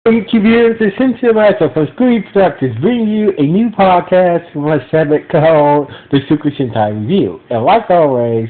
Hey, viewers, it's Sentai from Screen Productions bringing you a new podcast from my segment called The Super Sentai Review. And like always,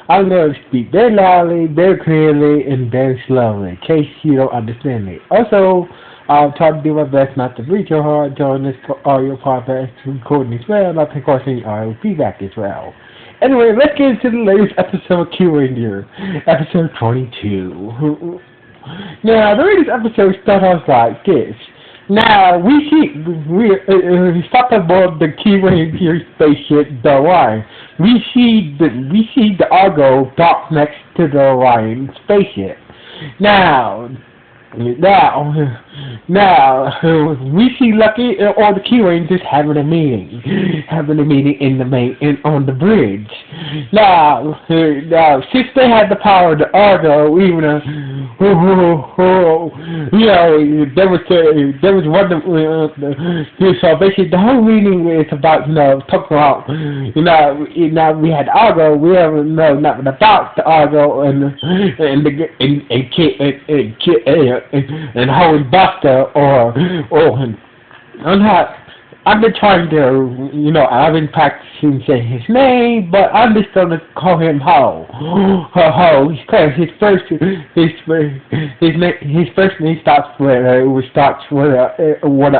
I'm going to speak very loudly, very clearly, and very slowly in case you don't understand me. Also, I'll try to do my best not to breathe too hard during this audio podcast recording as well, not to cause any audio feedback as well. Anyway, let's get into the latest episode of Kyuranger, episode 22. Now, the latest episode starts off like this. Now, we stop aboard the Kyuranger spaceship, the Orion. We see the Argo dock next to the Orion spaceship. Now, we see Lucky and all the Kyurangers having a meeting on the bridge. Now, since they had the power of the Argo, even there was one. So basically, the whole meeting is about talking about we had Argo, we have nothing about the Argo and Howard Buster or I'm not. I've been trying to, I've been practicing saying his name, but I'm just gonna call him Ho. Ho. Because his first name starts with an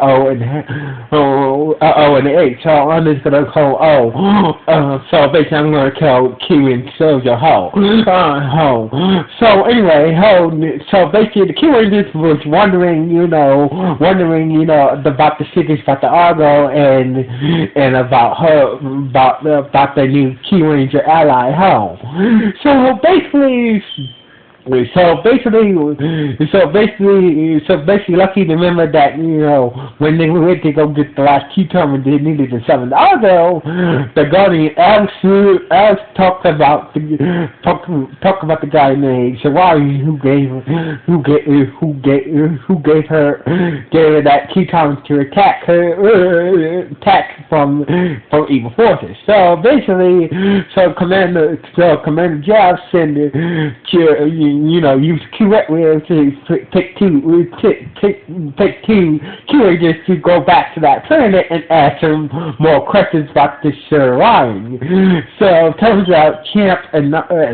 O and an H. So I'm just gonna call O. So basically, I'm gonna call Kyuranger Soldier Ho. Ho. So anyway, Ho. So basically, the Kyuranger was wondering, about the secrets about the Argo. And about the new Kyuranger ally Ho. So basically, Lucky remember that when they went to go get the last key term and they needed to summon the Argo, the Guardian Alex talked about the guy named Shawari who gave her that key term to attack from evil forces. So basically, Commander Jeff sent use Q-Ret wheels to take two Kyurangers to go back to that planet and ask them more questions about the Orion. So turns out Champ and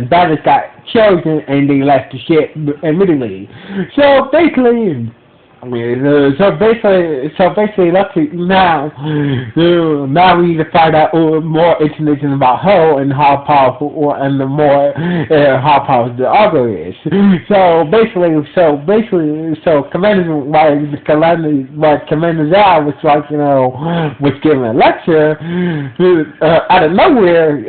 Banners got chosen and they left the ship immediately. So basically, Lucky now we need to find out more information about Ho and how powerful how powerful the Argo is. So Commander Zhao was giving a lecture. Out of nowhere,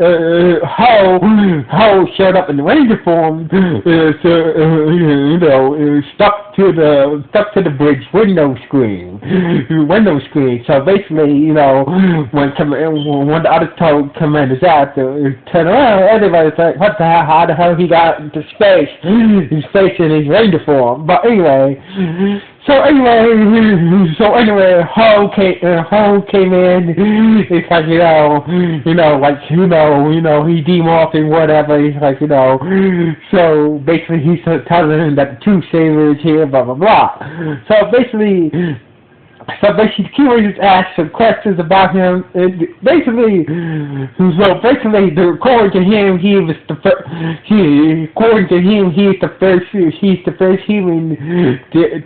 Ho showed up in the Ranger form. Stuck to the bridge window screen. So basically, when the others told Commander Zhao to turn around, everybody's like, what the hell? How the hell he got into space? He's space in his Ranger form. But anyway. So anyway, Ho came in. It's like he demorphed and whatever. He's like So basically, he's telling him that the two sailors here, blah blah blah. So basically, the Kyurangers asked some questions about him. According to him, he's the first human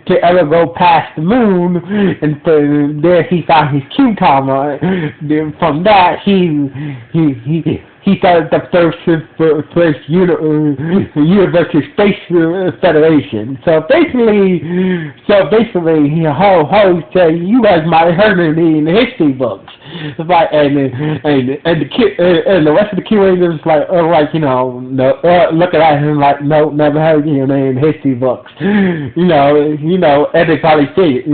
to ever go past the moon, and from there he found his Q-Tama. From that, he started the first Universal Space Federation. So basically, Ho said, you guys might have heard of me in the history books. It's like, and the rest of the Kyurangers looking at him like, no, never heard your name in history books. And they probably think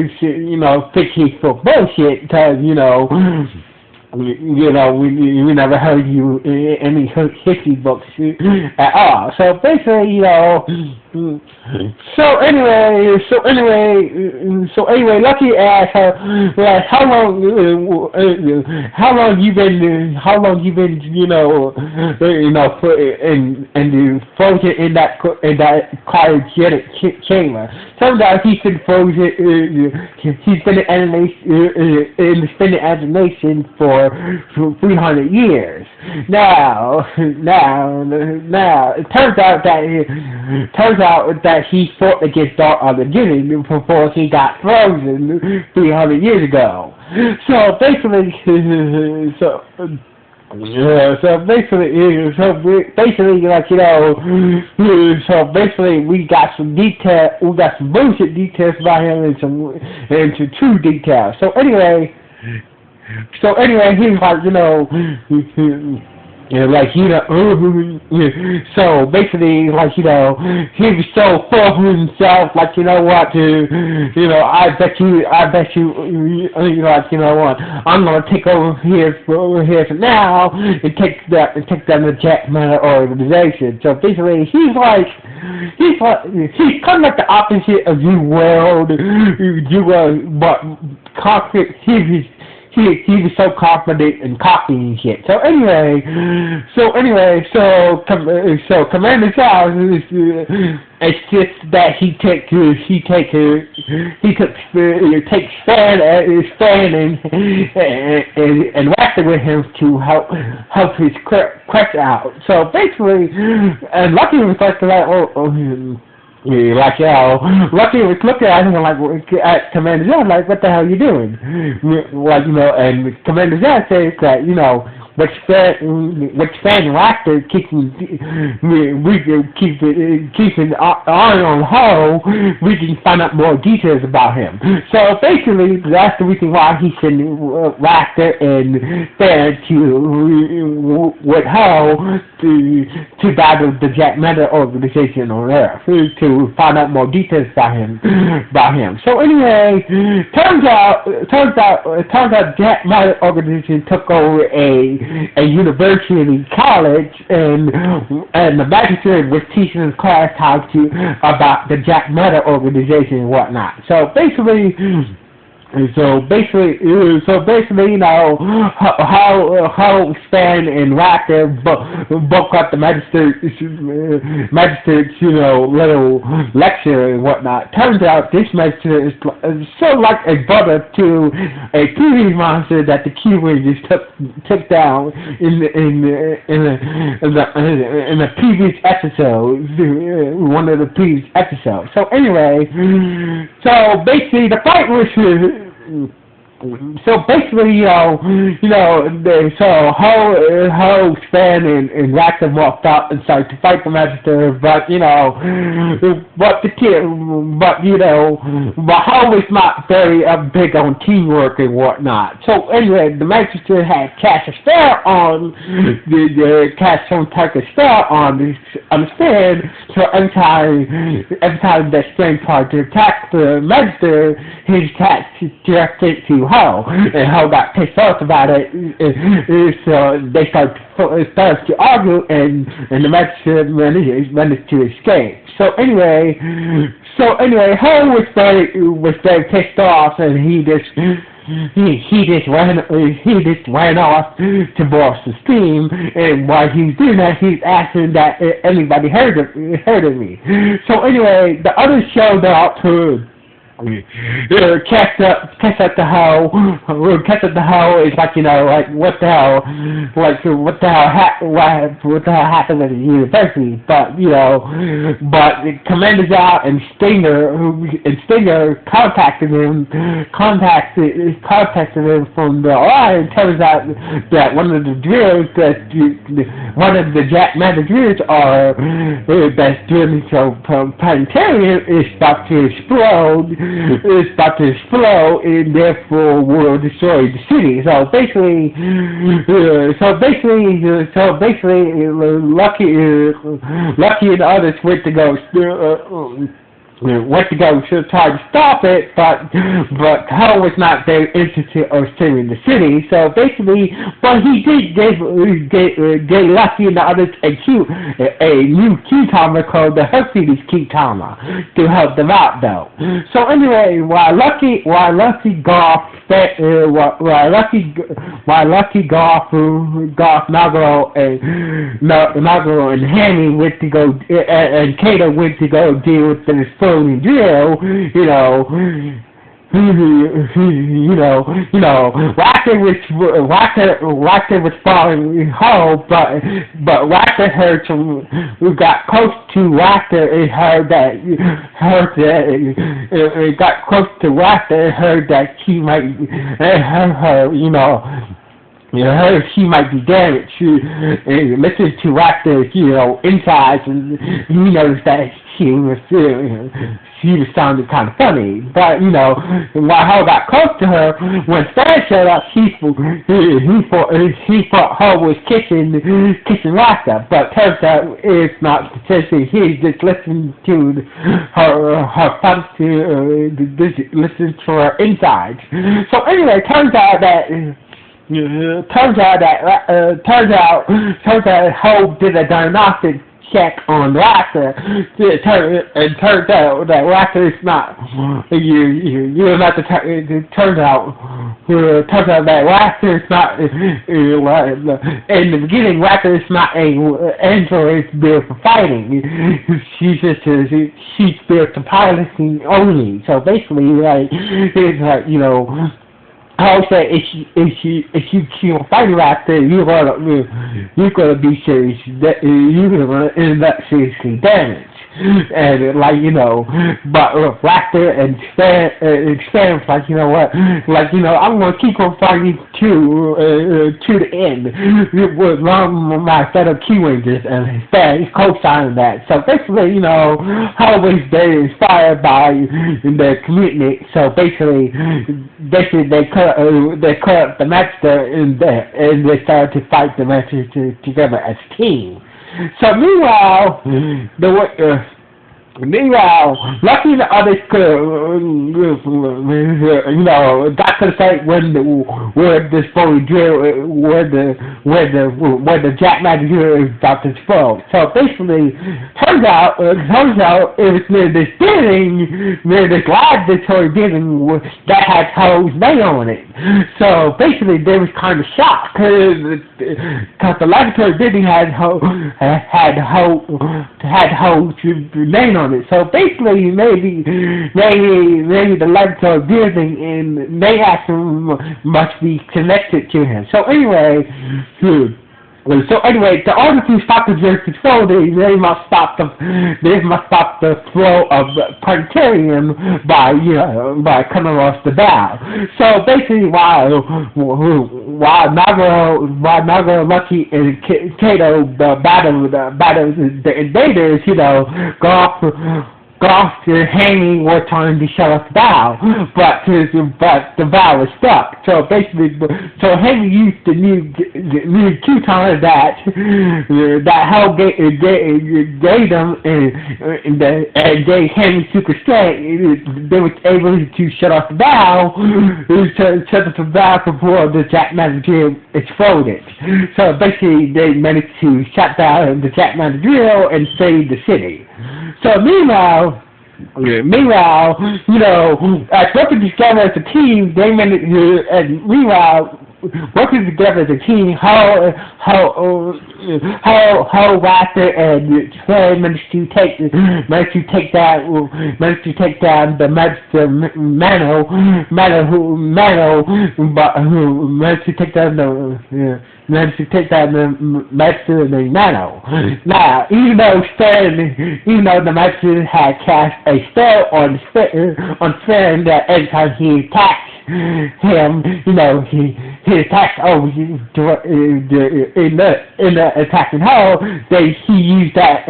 he's full bullshit because you know, we never heard you in any history books at all. So basically, you know, so anyway, Lucky asked her, like, how long you been, you know, put and frozen in that cryogenic chamber. Turns out he's been frozen. He's been in suspended animation for 300 years. Now, it turns out that he fought against Dark Armageddon before he got frozen 300 years ago. So basically, like, you know, so basically we got some bullshit details about him and some true details. So anyway, he's like, you know, like, you know, so basically, like, you know, he was so full of himself, like, you know what, you know, I bet you, like, you know what, I'm gonna take over here for now and take them to Jack Manor organization. So basically, he's kind of like the opposite of you world, but confident. He was so confident and cocky and shit. So anyway, Commander Charles it's just that he takes Stan and wrapped it with him to help his quest out. So basically, and Lucky was like, like, you know, Lucky was looking at him like, at Commander Zed, like, what the hell are you doing? Like, you know, and Commander Zed says that, you know, what's Stan and Raptor keeping an eye on Ho, we can find out more details about him. So basically, that's the reason why he sent Raptor and Stan with Ho to battle the Jack Manor organization on Earth to find out more details about him. So anyway, turns out Jack Manor organization took over a university college, and the magistrate was teaching his class about the Jack Manor organization and whatnot. So basically, you know, how Stan and Raptor broke up the magistrate's, you know, little lecture and whatnot. Turns out this magistrate is so like a brother to a previous monster that the Kyurangers took down in the previous episode, one of the previous episodes. So anyway, so basically the fight was. So basically, you know, so Ho, Stan, and Raptor walked out and started to fight the Magister, but you know, but Ho was not very big on teamwork and whatnot. So anyway, the Magister had cast a spell on cast some type of spell on Stan. So every time that Stan tried to attack the Magister, his attack directed to Ho, and Ho got pissed off about it, so they started to argue, and the Magister managed to escape. So anyway, Ho was very pissed off, and he just ran off to borrow some steam, and while he was doing that, he's asking that anybody heard of me. So anyway, the others showed up to catch up the Ho. Catch up the Ho is like, you know, like what the hell happened at the university? But you know, Commander's out and Stinger contacted him from the line. Turns out that one of the Jack Manor drills that's doing so planetarium is about to explode. It's about to explode and therefore will destroy the city. So basically, Lucky and the others went to go went to go to try to stop it, but Ho was not very interested or saving the city. So basically, but he did gave Lucky and the others a new Q-Timer called the Hercules Q-Timer to help them out, though. So anyway, while Lucky Golf, Nagaro and Hammy went to go, and Kato went to go deal with the exploding drill, Raptor was following home, but Raptor heard who got close to Raptor and heard that she might, she might be damaged. Listen to Raptor's, insides, and he noticed that she was sounding kind of funny. But, while Ho got close to her, when Stan showed up, he thought Ho was kissing Raptor. But turns out it's not kissing. He's just listening to her thoughts, listening to her insides. So anyway, turns out Ho did a diagnostic check on Raptor. It turns out that Raptor is not. Turns out that Raptor is not. In the beginning, Raptor is not an android built for fighting. She's built for piloting only. So basically, I would say if you fight Raptor, you're gonna be serious. You're gonna end up seriously damaged. And but Raptor and Stan was like, I'm gonna keep on fighting to the end with my fellow Kyurangers, and Stan is co-signing that. So basically, Ho was very inspired by the community. So basically they cut up the master and they started to fight the master together as a team. So meanwhile, Lucky and the others got to the site where the Jack Magic drill is about to explode. So basically, turns out it was near this laboratory building that had Ho's name on it. So basically, they was kind of shocked because the laboratory building had Ho's name on it. So basically, maybe the laboratory building and they must be connected to him. So anyway, the order to stop the jerk control, they must stop the flow of planetarium by coming off the bow. So basically, while Nagaro, Lucky, and Kato battle the invaders, Golf and Hammy were trying to shut off the bow, but the bow was stuck. So basically, Hammy used the new Q-timer that Hell gave them, and gave Hammy super strength. They were able to shut off the bow, shut off the bow before the Jack Magic drill exploded. So basically, they managed to shut down the Jack Magic drill and save the city. So meanwhile, as working together as a team, they managed to, and meanwhile, working together as a team, Ho, Raptor, and Stan managed to take down the Master Mano, managed to take down the Master and Nano. Now, even though the Master had cast a spell on Stan that every time he attacked him, he attacked in the attacking Ho, he used that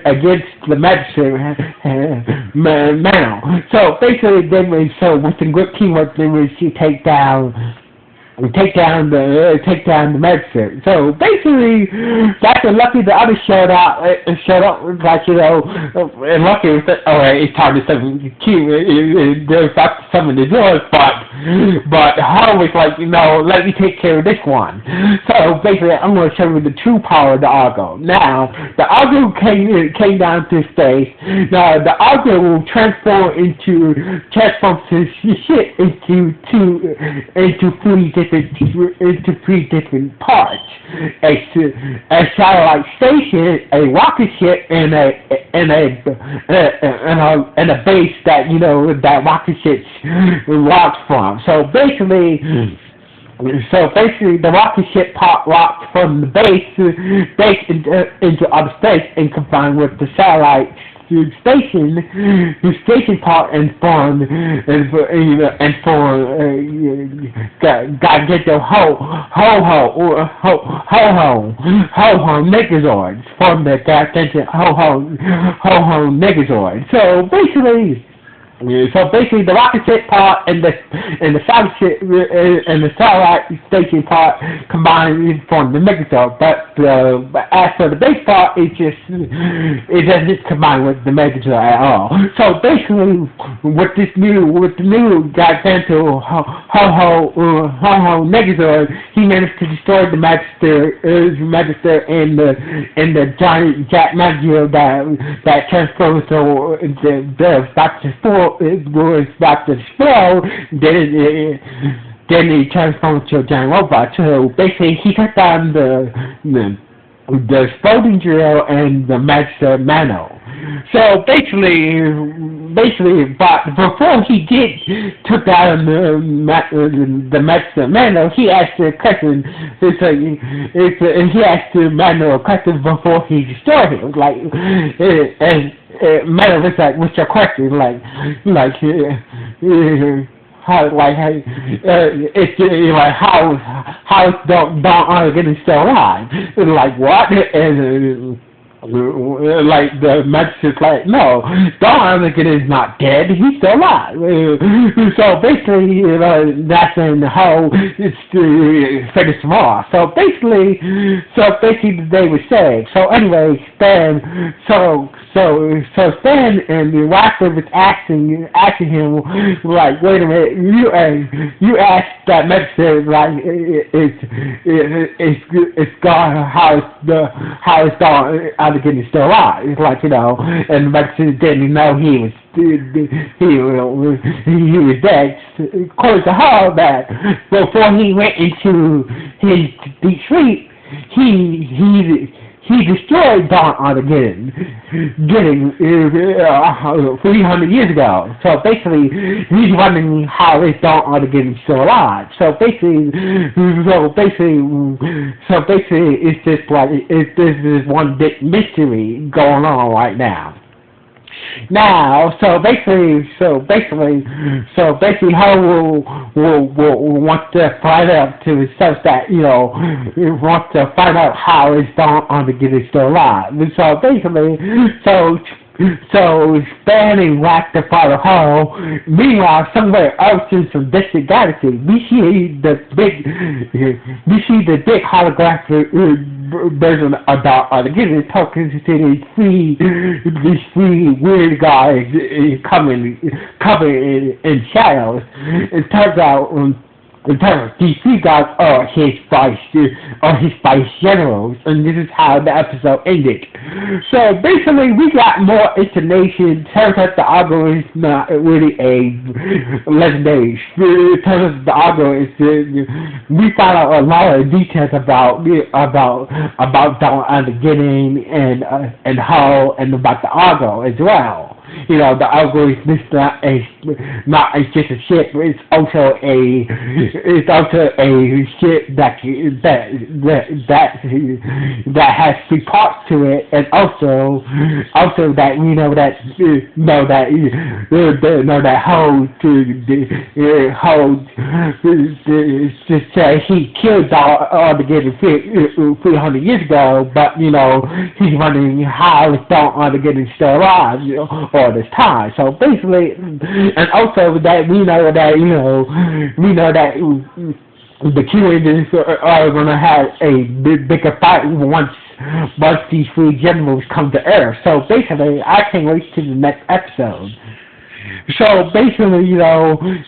against the Master Mano. So basically, with the good teamwork, they managed to take down take down the medicine. So basically, that's lucky the others showed up, like, and lucky was that, it's time to summon there's about to summon the doors, but Ho was like, let me take care of this one. So basically, I'm going to show you the true power of the Argo. Now, the Argo came down to space. Now, the Argo will transform his shit into three different parts: a satellite station, a rocket ship, and a base that that rocket ship launched from. So basically, the rocket ship part launched from the base into outer space and combined with the satellite station part and form Garganto Ho Megazords from the Garganto Ho Megazord. So basically, the rocket ship part and the satellite station part combined form the Megazord. But as for the base part, it doesn't combine with the Megazord at all. So basically, with the new Garganto Ho Megazord, he managed to destroy the Magister and the giant Jack Magio that transforms the Dr. Four. It was about to explode, then he transformed into a giant robot. So basically, he took down the exploding drill and the Magister Mano. So basically, but before he took down the Magister Mano, he asked the question. He asked the Mano a question before he destroyed him, Mano was like, "What's your question?" How is Don Armageddon still alive? Like what? And the magistrate's like, no, Don Armageddon is not dead, he's still alive. So basically, that's in the whole finish them off. So basically the day was saved. So anyway, Stan and the Rocker was asking him, like, wait a minute, you asked that magistrate, like, it's gone, how is Don Armageddon still alive? It's like, and the magistrate didn't know he was dead. According to Hall, that before he went into his deep sleep, he destroyed Don Armageddon, 300 years ago. So basically, he's wondering how is Don Armageddon still alive. So basically, it's just like this is one big mystery going on right now. Now, so basically, Ho will want to find out to himself that wants to find out how is Don Armageddon still alive. And so basically, so Stan and Rack to follow Ho. Meanwhile, somewhere else in some distant galaxy, we see the big holographic version of Don Armageddon talking to these three weird guys covered in shadows. It turns out these three guys are his vice generals, and this is how the episode ended. So basically, we got more information. Turns out the Argo is not really a legendary spirit. It turns out the Argo is. We found out a lot of details about Don Armageddon and Ho and about the Argo as well. The Argo is not just a ship, but it's also a ship that has three parts to it, and also that we know that he killed Armageddon 300 years ago, but he's wondering how is Don Armageddon still alive all this time. So basically, and also that we know that the Kyrangers are going to have a bigger fight once these three generals come to Earth. So basically, I can't wait to the next episode. So basically,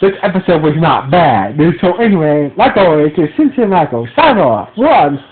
this episode was not bad. So anyway, like always, it's Cincinnati. Sign off. One.